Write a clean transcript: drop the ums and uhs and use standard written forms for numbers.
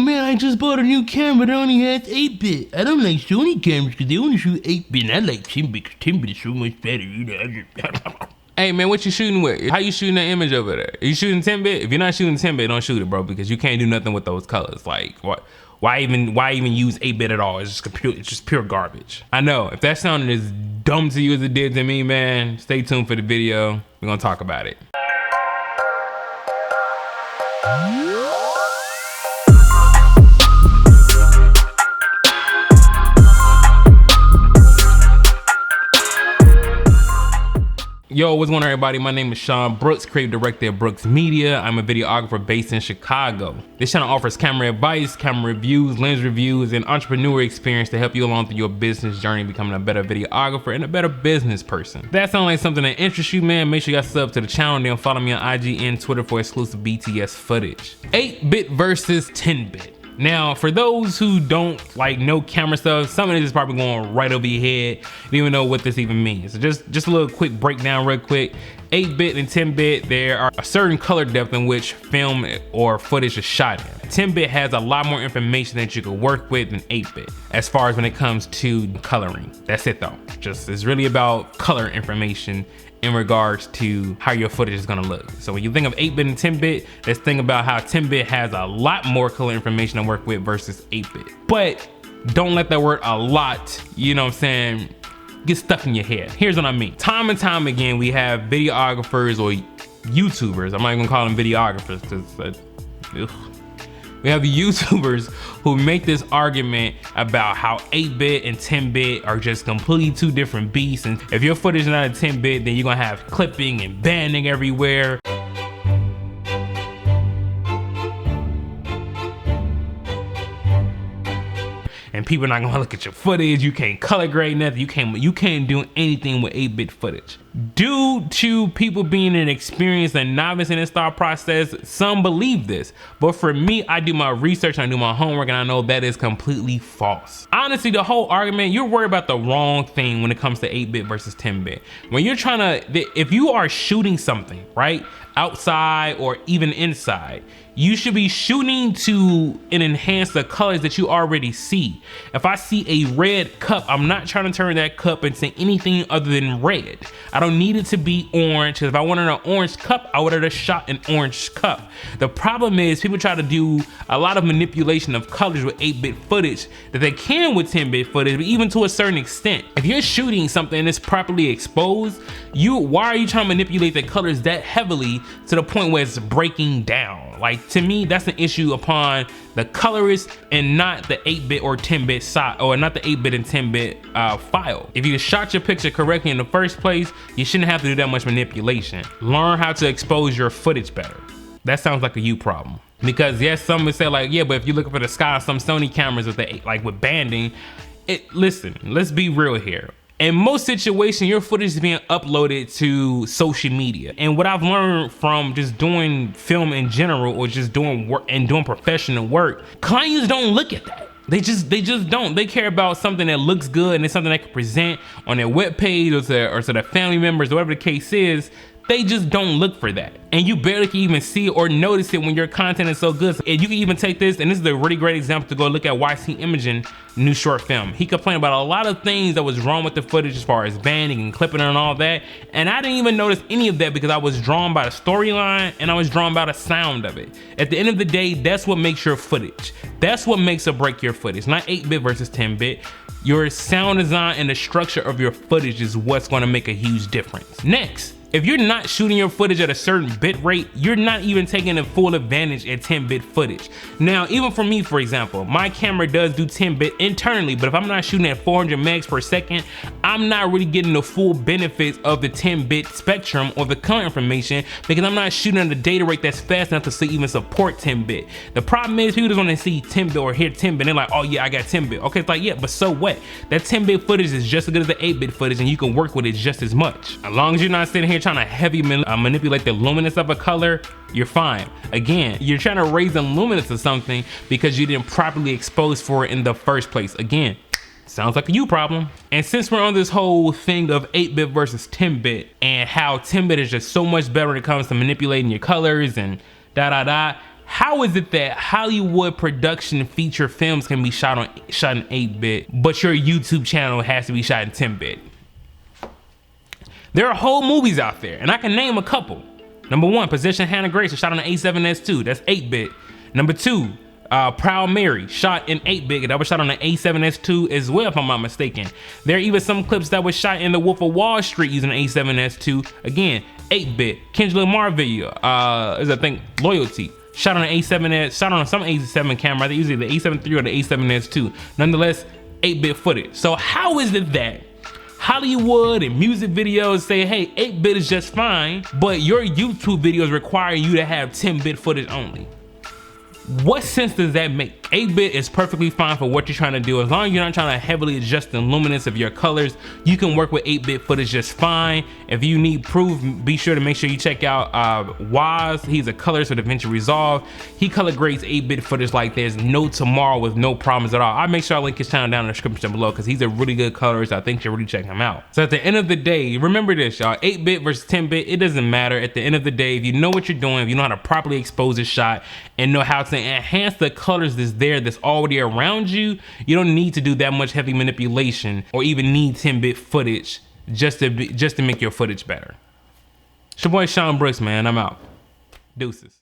man, I just bought a new camera that only has 8-bit. I don't like Sony cameras because they only shoot 8-bit, and I like 10-bit because 10-bit is so much better, you know. Hey man, what you shooting with? How you shooting that image over there? Are you shooting 10-bit? If you're not shooting 10-bit, don't shoot it, bro, because you can't do nothing with those colors. Like, what? Why even use 8-bit at all? It's just pure garbage. I know, if that sounded as dumb to you as it did to me, man, stay tuned for the video. We're gonna talk about it. Yo, what's going on everybody? My name is Sean Brooks, creative director at Brookssmedia. I'm a videographer based in Chicago. This channel offers camera advice, camera reviews, lens reviews, and entrepreneur experience to help you along through your business journey, becoming a better videographer and a better business person. If that sounds like something that interests you, man, make sure you guys sub to the channel and then follow me on IG and Twitter for exclusive BTS footage. 8-bit versus 10-bit. Now, for those who don't know camera stuff, some of this is probably going right over your head. You don't even know what this even means. So just a little quick breakdown real quick. 8-bit and 10-bit, there are a certain color depth in which film or footage is shot in. 10-bit has a lot more information that you can work with than 8-bit as far as when it comes to coloring. That's it though. It's really about color information in regards to how your footage is gonna look. So when you think of 8-bit and 10-bit, let's think about how 10-bit has a lot more color information to work with versus 8-bit. But don't let that word "a lot," you know what I'm saying, get stuck in your head. Here's what I mean. Time and time again, we have videographers or YouTubers. I'm not even gonna call them videographers because we have YouTubers who make this argument about how 8-bit and 10-bit are just completely two different beasts. And if your footage is not a 10-bit, then you're gonna have clipping and banding everywhere. And people are not gonna look at your footage. You can't color grade nothing. You can't do anything with 8-bit footage. Due to people being inexperienced and novice in this thought process, some believe this. But for me, I do my research, I do my homework, and I know that is completely false. Honestly, the whole argument, you're worried about the wrong thing when it comes to 8-bit versus 10-bit. When you're trying to, if you are shooting something, right, outside or even inside, you should be shooting to enhance the colors that you already see. If I see a red cup, I'm not trying to turn that cup into anything other than red. I don't need it to be orange. If I wanted an orange cup, I would have shot an orange cup. The problem is people try to do a lot of manipulation of colors with 8-bit footage that they can with 10-bit footage, but even to a certain extent. If you're shooting something that's properly exposed, why are you trying to manipulate the colors that heavily to the point where it's breaking down? Like, to me, that's an issue upon the colorist and not the 8-bit or 10-bit side, or not the 8-bit and 10-bit file. If you shot your picture correctly in the first place, you shouldn't have to do that much manipulation. Learn how to expose your footage better. That sounds like a you problem. Because yes, some would say like, yeah, but if you're looking for the sky, some Sony cameras with with banding, listen, let's be real here. In most situations, your footage is being uploaded to social media. And what I've learned from just doing film in general, or just doing work and doing professional work, clients don't look at that. They just don't. They care about something that looks good and it's something they can present on their webpage or to their family members, or whatever the case is. They just don't look for that. And you barely can even see or notice it when your content is so good. And you can even take this, and this is a really great example to go look at YC Imaging new short film. He complained about a lot of things that was wrong with the footage as far as banding and clipping and all that. And I didn't even notice any of that because I was drawn by the storyline and I was drawn by the sound of it. At the end of the day, that's what makes your footage. That's what makes or break your footage, not 8-bit versus 10-bit. Your sound design and the structure of your footage is what's gonna make a huge difference. Next, if you're not shooting your footage at a certain bit rate, you're not even taking a full advantage at 10-bit footage. Now, even for me, for example, my camera does do 10-bit internally, but if I'm not shooting at 400 megs per second, I'm not really getting the full benefits of the 10-bit spectrum or the color information because I'm not shooting at a data rate that's fast enough to even support 10-bit. The problem is people just want to see 10-bit or hear 10-bit. They're like, oh yeah, I got 10-bit. Okay, it's like, yeah, but so what? That 10-bit footage is just as good as the 8-bit footage and you can work with it just as much. As long as you're not sitting here trying to heavy manipulate the luminance of a color, you're fine. Again, you're trying to raise the luminance of something because you didn't properly expose for it in the first place. Again, sounds like a you problem. And since we're on this whole thing of 8-bit versus 10-bit and how 10-bit is just so much better when it comes to manipulating your colors and How is it that Hollywood production feature films can be shot in 8-bit, but your YouTube channel has to be shot in 10-bit? There are whole movies out there, and I can name a couple. Number 1, Possession Hannah Grace, shot on an A7S2, that's 8-bit. Number 2, Proud Mary, shot in 8-bit, that was shot on an A7S2 as well, if I'm not mistaken. There are even some clips that was shot in The Wolf of Wall Street using an A7S2, again, 8-bit. Kendrick Lamar video, is I think Loyalty, shot on an A7S, shot on some A7 camera, I think usually the A7 III or the A7S2. Nonetheless, 8-bit footage. So how is it that Hollywood and music videos say, hey, 8-bit is just fine, but your YouTube videos require you to have 10-bit footage only? What sense does that make? 8-bit is perfectly fine for what you're trying to do. As long as you're not trying to heavily adjust the luminance of your colors, you can work with 8-bit footage just fine. If you need proof, be sure to make sure you check out Waz. He's a colorist with DaVinci Resolve. He color grades 8-bit footage like there's no tomorrow with no problems at all. I'll make sure I link his channel down in the description below because he's a really good colorist. I think you should really check him out. So at the end of the day, remember this, y'all, 8-bit versus 10-bit, it doesn't matter. At the end of the day, if you know what you're doing, if you know how to properly expose a shot and know how to enhance the colors that's already around you, you don't need to do that much heavy manipulation or even need 10-bit footage just to make your footage better. It's your boy Sean Brooks, man. I'm out. Deuces.